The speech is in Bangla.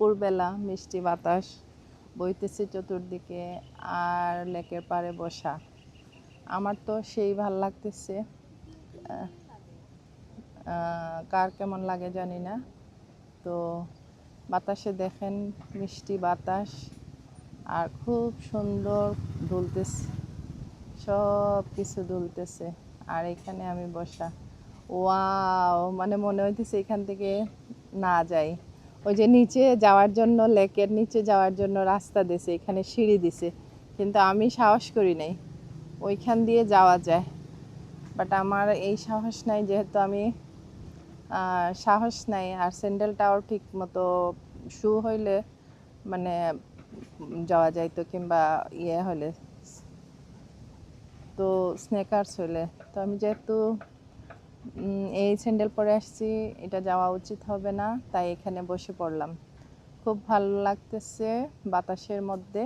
দুপুরবেলা মিষ্টি বাতাস বইতেছে চতুর্দিকে আর লেকের পাড়ে বসা আমার তো সেই ভাল লাগতেছে। কার কেমন লাগে জানি না। তো বাতাসে দেখেন মিষ্টি বাতাস আর খুব সুন্দর দুলতেছে, সব কিছু দুলতেছে আর এখানে আমি বসা। ওয়াও, মানে মনে হইতেছে এখান থেকে না যাই। ওই যে নিচে যাওয়ার জন্য, লেকের নিচে যাওয়ার জন্য রাস্তা দিছে, এখানে সিঁড়ি দিছে, কিন্তু আমি সাহস করি নাই। ওইখান দিয়ে যাওয়া যায়, বাট আমার এই সাহস নাই, যেহেতু আমি সাহস নাই। আর স্যান্ডেলটাও ঠিক মতো শু হইলে মানে যাওয়া যাইতো, কিংবা ইয়ে হলে তো স্নেকার্স হইলে। তো আমি যেহেতু এই স্যান্ডেল পরে আসছি, এটা যাওয়া উচিত হবে না, তাই এখানে বসে পড়লাম। খুব ভালো লাগতেছে বাতাসের মধ্যে।